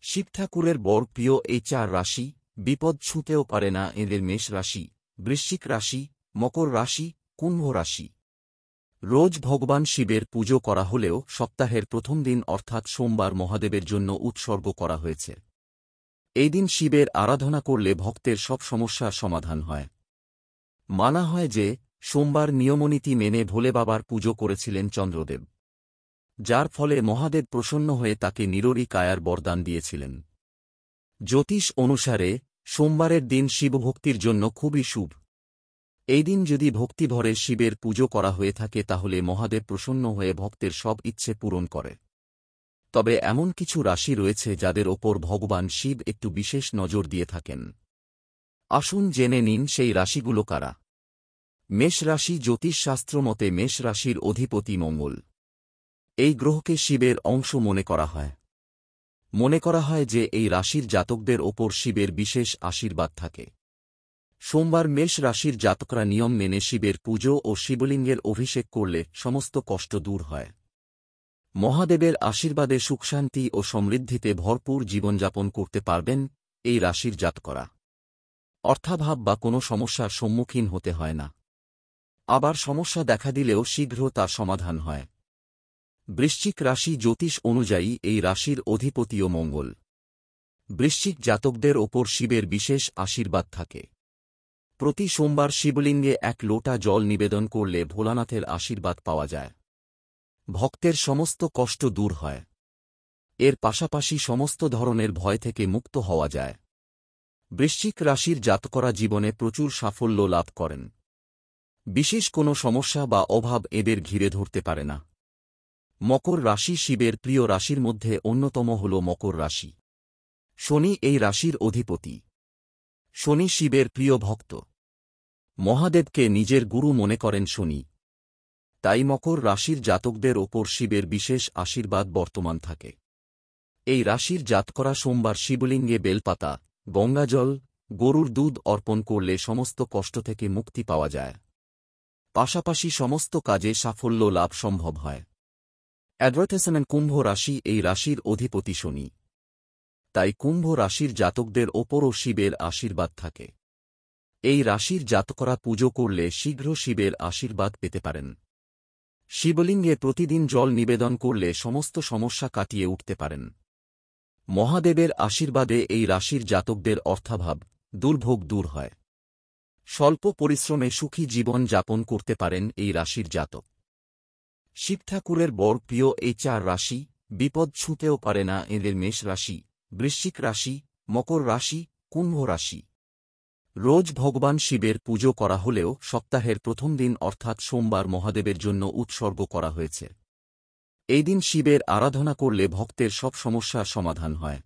শিব ঠাকুরের বর প্রিয় এই চার রাশি, বিপদ ছুঁতেও পারে না এদের মেষ রাশি, বৃশ্চিক রাশি, মকর রাশি, কুম্ভ রাশি। রোজ ভগবান শিবের পুজো করা হলেও সপ্তাহের প্রথম দিন অর্থাৎ সোমবার মহাদেবের জন্য উৎসর্গ করা হয়েছে। এই দিন শিবের আরাধনা করলে ভক্তের সব সমস্যার সমাধান হয়। মানা হয় যে সোমবার নিয়মনীতি মেনে ভোলে বাবার পুজো করেছিলেন চন্দ্রদেব, যার ফলে মহাদেব প্রসন্ন হয়ে তাকে নিরোরী কায়ার বরদান দিয়েছিলেন। জ্যোতিষ অনুসারে সোমবারের দিন শিবভক্তির জন্য খুবই শুভ। এই দিন যদি ভক্তিভরে শিবের পুজো করা হয়ে থাকে তাহলে মহাদেব প্রসন্ন হয়ে ভক্তের সব ইচ্ছে পূরণ করে। তবে এমন কিছু রাশি রয়েছে যাদের ওপর ভগবান শিব একটু বিশেষ নজর দিয়ে থাকেন। আসুন জেনে নিন সেই রাশিগুলো কারা। মেষ রাশি। জ্যোতিষশাস্ত্র মতে মেষ রাশির অধিপতি মঙ্গল। এই গ্রহকে শিবের অংশ মনে করা হয়। মনে করা হয় যে এই রাশির জাতকদের ওপর শিবের বিশেষ আশীর্বাদ থাকে। সোমবার মেষ রাশির জাতকরা নিয়ম মেনে শিবের পুজো ও শিবলিঙ্গের অভিষেক করলে সমস্ত কষ্ট দূর হয়। মহাদেবের আশীর্বাদে সুখশান্তি ও সমৃদ্ধিতে ভরপুর জীবনযাপন করতে পারবেন এই রাশির জাতকরা। অর্থাভাব বা কোনো সমস্যার সম্মুখীন হতে হয় না। আবার সমস্যা দেখা দিলেও শীঘ্র তার সমাধান হয়। বৃশ্চিক রাশি। জ্যোতিষ অনুযায়ী এই রাশির অধিপতিও মঙ্গল। বৃশ্চিক জাতকদের ওপর শিবের বিশেষ আশীর্বাদ থাকে। প্রতি সোমবার শিবলিঙ্গে এক লোটা জল নিবেদন করলে ভোলানাথের আশীর্বাদ পাওয়া যায়। ভক্তের সমস্ত কষ্ট দূর হয়। এর পাশাপাশি সমস্ত ধরনের ভয় থেকে মুক্ত হওয়া যায়। বৃশ্চিক রাশির জাতকরা জীবনে প্রচুর সাফল্য লাভ করেন। বিশেষ কোনো সমস্যা বা অভাব এদের ঘিরে ধরতে পারে না। মকর রাশি। শিবের প্রিয় রাশির মধ্যে অন্যতম হল মকর রাশি। শনি এই রাশির অধিপতি। শনি শিবের প্রিয় ভক্ত। মহাদেবকে নিজের গুরু মনে করেন শনি। তাই মকর রাশির জাতকদের ওপর শিবের বিশেষ আশীর্বাদ বর্তমান থাকে। এই রাশির জাতকরা সোমবার শিবলিঙ্গে বেলপাতা, গঙ্গাজল, গরুর দুধ অর্পণ করলে সমস্ত কষ্ট থেকে মুক্তি পাওয়া যায়। পাশাপাশি সমস্ত কাজে সাফল্য লাভ সম্ভব হয়। অ্যাডভার্টাইজমেন্ট। কুম্ভ রাশি। এই রাশির অধিপতি শনি। তাই কুম্ভ রাশির জাতকদের ওপরও শিবের আশীর্বাদ থাকে। এই রাশির জাতকরা পুজো করলে শীঘ্র শিবের আশীর্বাদ পেতে পারেন। শিবলিঙ্গে প্রতিদিন জল নিবেদন করলে সমস্ত সমস্যা কাটিয়ে উঠতে পারেন। মহাদেবের আশীর্বাদে এই রাশির জাতকদের অর্থাভাব, দুর্ভোগ দূর হয়। স্বল্প পরিশ্রমে সুখী জীবন যাপন করতে পারেন এই রাশির জাতক। শিব ঠাকুরের বর প্রিয় এই চার রাশি, বিপদ ছুঁতেও পারে না এদের মেষ রাশি, বৃশ্চিক রাশি, মকর রাশি, কুম্ভ রাশি। রোজ ভগবান শিবের পুজো করা হলেও সপ্তাহের প্রথম দিন অর্থাৎ সোমবার মহাদেবের জন্য উৎসর্গ করা হয়েছে। এই দিন শিবের আরাধনা করলে ভক্তের সব সমস্যার সমাধান হয়।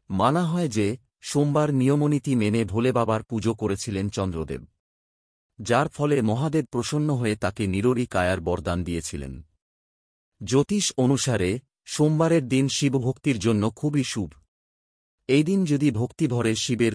মানা হয় যে সোমবার নিয়মনীতি মেনে ভোলে বাবার পুজো করেছিলেন চন্দ্রদেব, যার ফলে মহাদেব প্রসন্ন হয়ে তাকে নিরোরী কায়ার বরদান দিয়েছিলেন। জ্যোতিষ অনুসারে সোমবারের দিন শিবভক্তির জন্য খুবই শুভ। এই দিন যদি ভক্তিভরে শিবের